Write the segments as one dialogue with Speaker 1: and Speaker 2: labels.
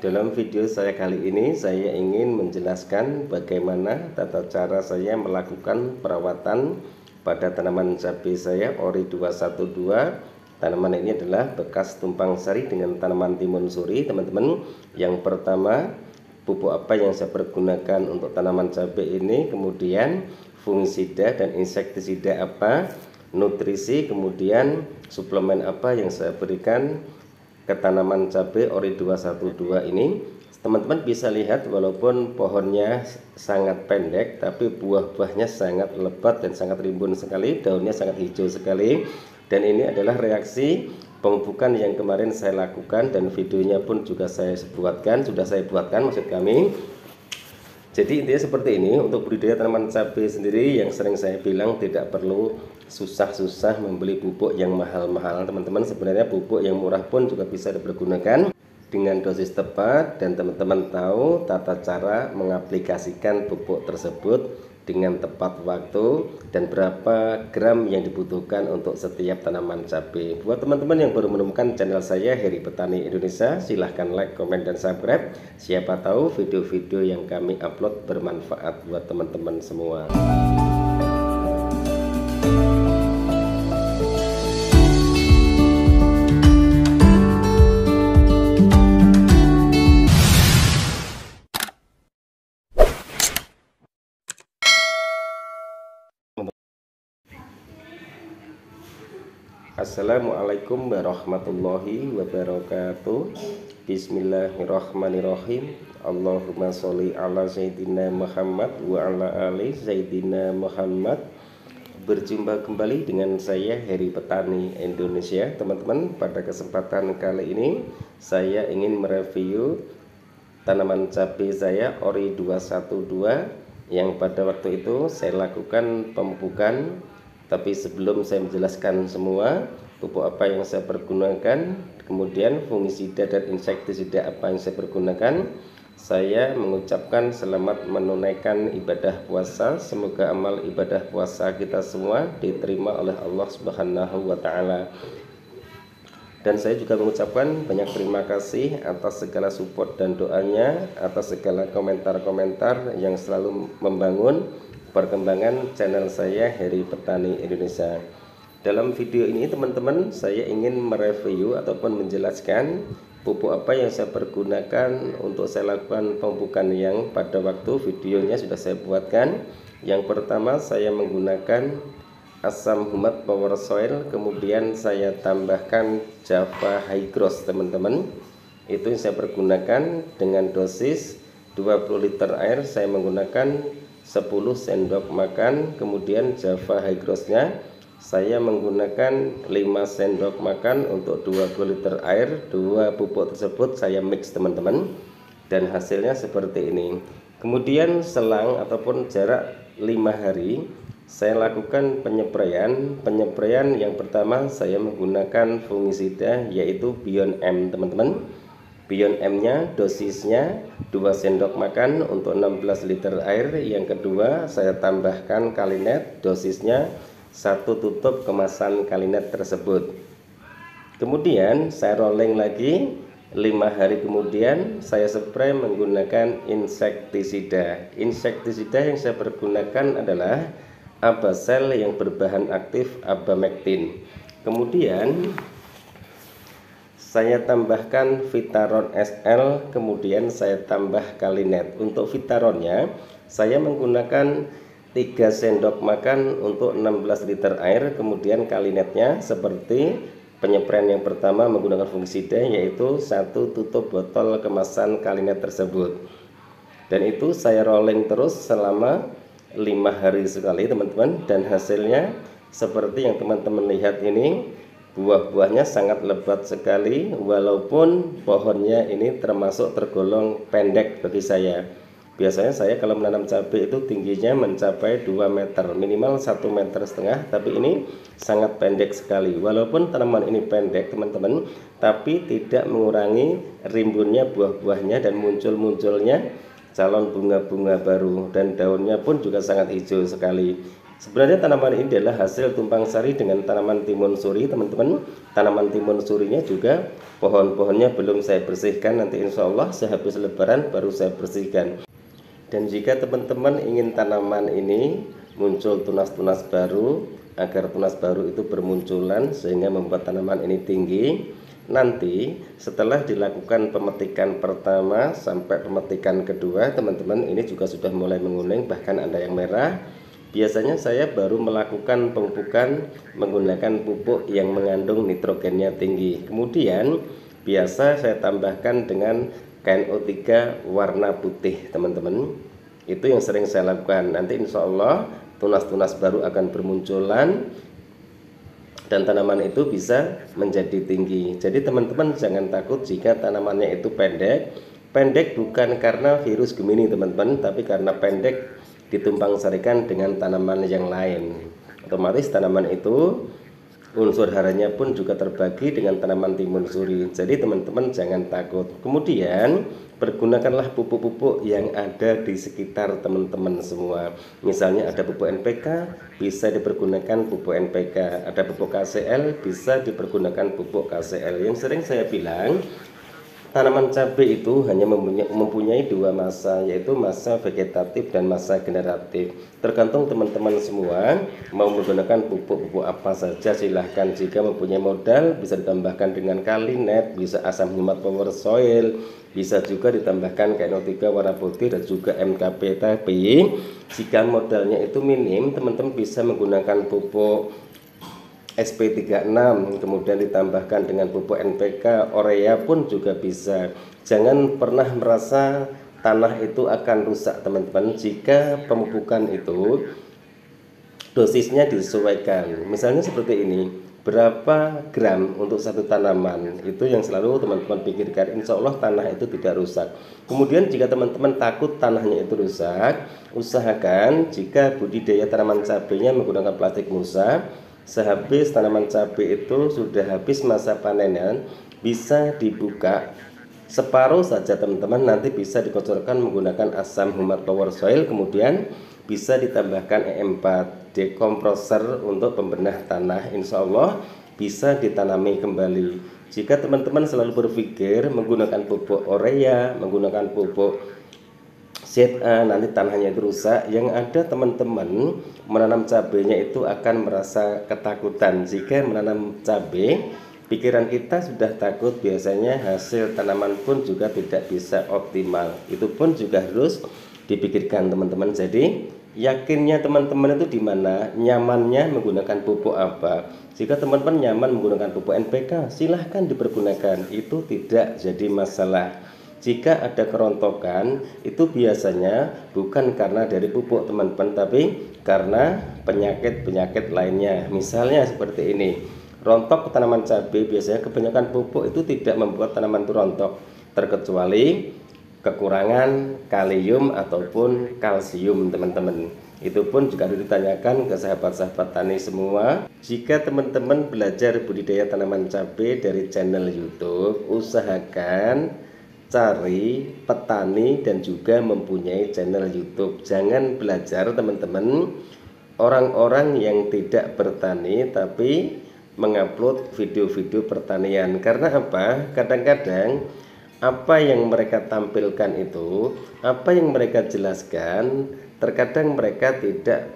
Speaker 1: Dalam video saya kali ini saya ingin menjelaskan bagaimana tata cara saya melakukan perawatan pada tanaman cabai saya Ori 212. Tanaman ini adalah bekas tumpang sari dengan tanaman timun suri, teman-teman. Yang pertama, pupuk apa yang saya pergunakan untuk tanaman cabai ini, kemudian fungisida dan insektisida apa, nutrisi, kemudian suplemen apa yang saya berikan ke tanaman cabai Ori 212 ini. Teman-teman bisa lihat walaupun pohonnya sangat pendek, tapi buah-buahnya sangat lebat dan sangat rimbun sekali, daunnya sangat hijau sekali. Dan ini adalah reaksi pemupukan yang kemarin saya lakukan, dan videonya pun juga sudah saya buatkan maksud kami. Jadi intinya seperti ini. Untuk budidaya tanaman cabai sendiri, yang sering saya bilang tidak perlu susah-susah membeli pupuk yang mahal-mahal, teman-teman. Sebenarnya pupuk yang murah pun juga bisa dipergunakan dengan dosis tepat, dan teman-teman tahu tata cara mengaplikasikan pupuk tersebut dengan tepat waktu dan berapa gram yang dibutuhkan untuk setiap tanaman cabai. Buat teman-teman yang baru menemukan channel saya Heri Petani Indonesia, silahkan like, komen, dan subscribe. Siapa tahu video-video yang kami upload bermanfaat buat teman-teman semua. Assalamualaikum warahmatullahi wabarakatuh. Bismillahirrahmanirrahim. Allahumma sholli ala Sayyidina Muhammad wa ala ali Sayyidina Muhammad. Berjumpa kembali dengan saya Heri Petani Indonesia, teman-teman. Pada kesempatan kali ini saya ingin mereview tanaman cabai saya Ori 212 yang pada waktu itu saya lakukan pemupukan. Tapi sebelum saya menjelaskan semua pupuk apa yang saya pergunakan, kemudian fungisida dan insektisida apa yang saya pergunakan, saya mengucapkan selamat menunaikan ibadah puasa. Semoga amal ibadah puasa kita semua diterima oleh Allah Subhanahu wa Ta'ala. Dan saya juga mengucapkan banyak terima kasih atas segala support dan doanya, atas segala komentar-komentar yang selalu membangun perkembangan channel saya Heri Petani Indonesia. Dalam video ini teman-teman, saya ingin mereview ataupun menjelaskan pupuk apa yang saya pergunakan untuk saya lakukan pemupukan yang pada waktu videonya sudah saya buatkan. Yang pertama, saya menggunakan asam humat power soil, kemudian saya tambahkan Java High Gross, teman-teman. Itu yang saya pergunakan dengan dosis 20 liter air. Saya menggunakan 10 sendok makan. Kemudian Java High Gross-nya saya menggunakan 5 sendok makan untuk 20 liter air. Dua pupuk tersebut saya mix, teman-teman, dan hasilnya seperti ini. Kemudian selang ataupun jarak 5 hari saya lakukan penyepraian. Yang pertama saya menggunakan fungisida yaitu Bion M, teman-teman. Bion M-nya dosisnya 2 sendok makan untuk 16 liter air. Yang kedua, saya tambahkan Kalinet, dosisnya 1 tutup kemasan Kalinet tersebut. Kemudian saya rolling lagi 5 hari kemudian saya spray menggunakan insektisida. Insektisida yang saya pergunakan adalah Abasel yang berbahan aktif Abamectin. Kemudian saya tambahkan Vitaron SL, kemudian saya tambah Kalinet. Untuk Vitaronnya saya menggunakan 3 sendok makan untuk 16 liter air. Kemudian Kalinetnya seperti penyepraian yang pertama menggunakan fungisida, yaitu 1 tutup botol kemasan Kalinet tersebut. Dan itu saya rolling terus selama 5 hari sekali, teman-teman. Dan hasilnya seperti yang teman-teman lihat ini. Buah-buahnya sangat lebat sekali, walaupun pohonnya ini termasuk tergolong pendek bagi saya. Biasanya saya kalau menanam cabai itu tingginya mencapai 2 meter, minimal 1,5 meter. Tapi ini sangat pendek sekali. Walaupun tanaman ini pendek, teman-teman, tapi tidak mengurangi rimbunnya buah-buahnya dan muncul-munculnya calon bunga-bunga baru. Dan daunnya pun juga sangat hijau sekali. Sebenarnya tanaman ini adalah hasil tumpang sari dengan tanaman timun suri, teman-teman. Tanaman timun surinya juga pohon-pohonnya belum saya bersihkan, nanti insya Allah sehabis lebaran baru saya bersihkan. Dan jika teman-teman ingin tanaman ini muncul tunas-tunas baru, agar tunas baru itu bermunculan sehingga membuat tanaman ini tinggi, nanti setelah dilakukan pemetikan pertama sampai pemetikan kedua, teman-teman, ini juga sudah mulai menguning, bahkan ada yang merah. Biasanya saya baru melakukan pemupukan menggunakan pupuk yang mengandung nitrogennya tinggi. Kemudian biasa saya tambahkan dengan KNO3 warna putih, teman-teman. Itu yang sering saya lakukan. Nanti insya Allah tunas-tunas baru akan bermunculan dan tanaman itu bisa menjadi tinggi. Jadi teman-teman jangan takut jika tanamannya itu pendek. Pendek bukan karena virus Gemini, teman-teman, tapi karena pendek ditumpang sarikan dengan tanaman yang lain. Otomatis tanaman itu unsur haranya pun juga terbagi dengan tanaman timun suri. Jadi teman-teman jangan takut. Kemudian pergunakanlah pupuk-pupuk yang ada di sekitar teman-teman semua. Misalnya ada pupuk NPK, bisa dipergunakan pupuk NPK. Ada pupuk KCL, bisa dipergunakan pupuk KCL. Yang sering saya bilang, tanaman cabai itu hanya mempunyai dua masa, yaitu masa vegetatif dan masa generatif. Tergantung teman-teman semua mau menggunakan pupuk-pupuk apa saja, silahkan. Jika mempunyai modal bisa ditambahkan dengan kalinet, bisa asam humat power soil, bisa juga ditambahkan KNO3 warna putih dan juga MKP. Tapi jika modalnya itu minim, teman-teman bisa menggunakan pupuk SP36, kemudian ditambahkan dengan pupuk NPK, urea pun juga bisa. Jangan pernah merasa tanah itu akan rusak, teman-teman, jika pemupukan itu dosisnya disesuaikan. Misalnya seperti ini, berapa gram untuk satu tanaman, itu yang selalu teman-teman pikirkan. Insya Allah tanah itu tidak rusak. Kemudian jika teman-teman takut tanahnya itu rusak, usahakan jika budidaya tanaman cabainya menggunakan plastik musa, sehabis tanaman cabai itu sudah habis masa panennya, bisa dibuka separuh saja, teman-teman. Nanti bisa dikocorkan menggunakan asam humat power soil, kemudian bisa ditambahkan E4 dekomposer untuk pembenah tanah. Insya Allah bisa ditanami kembali. Jika teman-teman selalu berpikir menggunakan pupuk urea, menggunakan pupuk ZA, nanti tanahnya itu rusak, yang ada teman-teman menanam cabenya itu akan merasa ketakutan. Jika menanam cabai, pikiran kita sudah takut, biasanya hasil tanaman pun juga tidak bisa optimal. Itu pun juga harus dipikirkan, teman-teman. Jadi yakinnya teman-teman itu di mana, nyamannya menggunakan pupuk apa. Jika teman-teman nyaman menggunakan pupuk NPK, silahkan dipergunakan, itu tidak jadi masalah. Jika ada kerontokan, itu biasanya bukan karena dari pupuk, teman-teman, tapi karena penyakit-penyakit lainnya. Misalnya seperti ini, rontok tanaman cabai, biasanya kebanyakan pupuk itu tidak membuat tanaman itu rontok, terkecuali kekurangan kalium ataupun kalsium, teman-teman. Itu pun juga harus ditanyakan ke sahabat-sahabat tani semua. Jika teman-teman belajar budidaya tanaman cabai dari channel YouTube, usahakan cari petani dan juga mempunyai channel YouTube. Jangan belajar, teman-teman, orang-orang yang tidak bertani tapi mengupload video-video pertanian. Karena apa? Kadang-kadang apa yang mereka tampilkan itu, apa yang mereka jelaskan, terkadang mereka tidak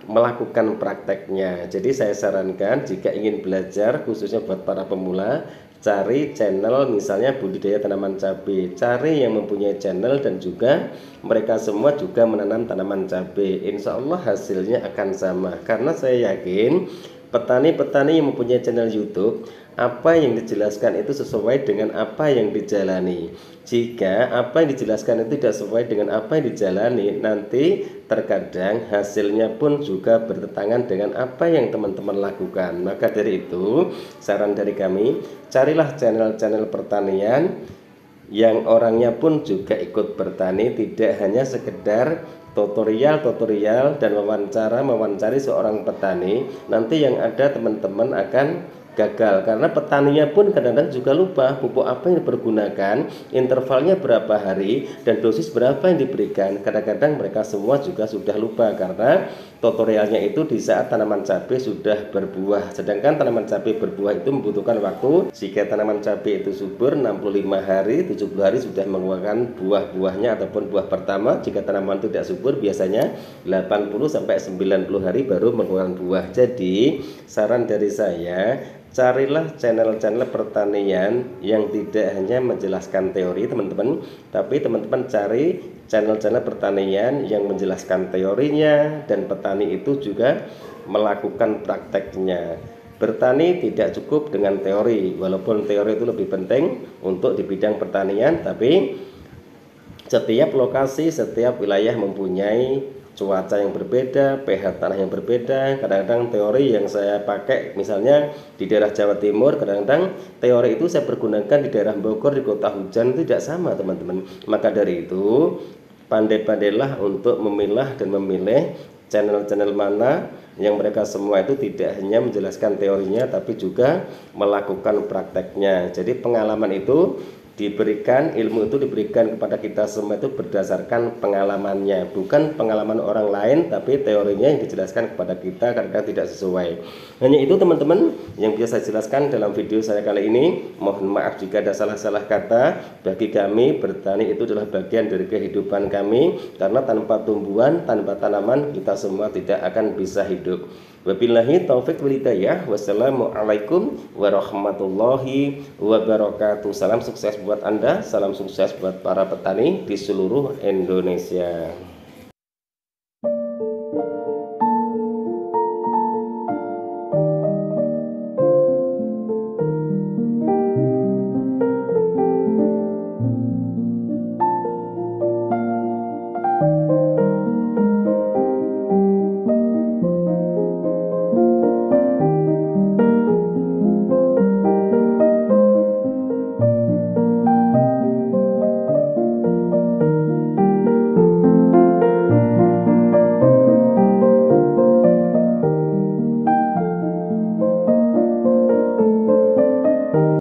Speaker 1: melakukan prakteknya. Jadi saya sarankan jika ingin belajar, khususnya buat para pemula, cari channel misalnya budidaya tanaman cabai, cari yang mempunyai channel dan juga mereka semua juga menanam tanaman cabai. Insya Allah hasilnya akan sama, karena saya yakin petani-petani yang mempunyai channel YouTube, apa yang dijelaskan itu sesuai dengan apa yang dijalani. Jika apa yang dijelaskan itu tidak sesuai dengan apa yang dijalani, nanti terkadang hasilnya pun juga bertentangan dengan apa yang teman-teman lakukan. Maka dari itu, saran dari kami, carilah channel-channel pertanian yang orangnya pun juga ikut bertani, tidak hanya sekedar tutorial dan wawancari seorang petani. Nanti yang ada teman-teman akan gagal, karena petaninya pun kadang-kadang juga lupa pupuk apa yang dipergunakan, intervalnya berapa hari, dan dosis berapa yang diberikan. Kadang-kadang mereka semua juga sudah lupa karena tutorialnya itu di saat tanaman cabai sudah berbuah, sedangkan tanaman cabai berbuah itu membutuhkan waktu. Jika tanaman cabai itu subur 65 hari, 70 hari sudah mengeluarkan buah-buahnya ataupun buah pertama. Jika tanaman tidak subur biasanya 80 sampai 90 hari baru mengeluarkan buah. Jadi saran dari saya, carilah channel-channel pertanian yang tidak hanya menjelaskan teori teman-teman, tapi teman-teman cari channel-channel pertanian yang menjelaskan teorinya, dan petani itu juga melakukan prakteknya. Bertani tidak cukup dengan teori, walaupun teori itu lebih penting untuk di bidang pertanian, tapi setiap lokasi, setiap wilayah mempunyai cuaca yang berbeda, pH tanah yang berbeda. Kadang-kadang teori yang saya pakai misalnya di daerah Jawa Timur, kadang-kadang teori itu saya pergunakan di daerah Bogor, di kota hujan, tidak sama teman-teman. Maka dari itu pandai-pandailah untuk memilah dan memilih channel-channel mana yang mereka semua itu tidak hanya menjelaskan teorinya tapi juga melakukan prakteknya. Jadi pengalaman itu diberikan, ilmu itu diberikan kepada kita semua itu berdasarkan pengalamannya, bukan pengalaman orang lain, tapi teorinya yang dijelaskan kepada kita karena tidak sesuai. Hanya itu teman-teman yang bisa saya jelaskan dalam video saya kali ini. Mohon maaf jika ada salah-salah kata. Bagi kami bertani itu adalah bagian dari kehidupan kami, karena tanpa tumbuhan, tanpa tanaman kita semua tidak akan bisa hidup. Wabillahi taufik wal hidayah. Wassalamualaikum warahmatullahi wabarakatuh. Salam sukses buat Anda, salam sukses buat para petani di seluruh Indonesia.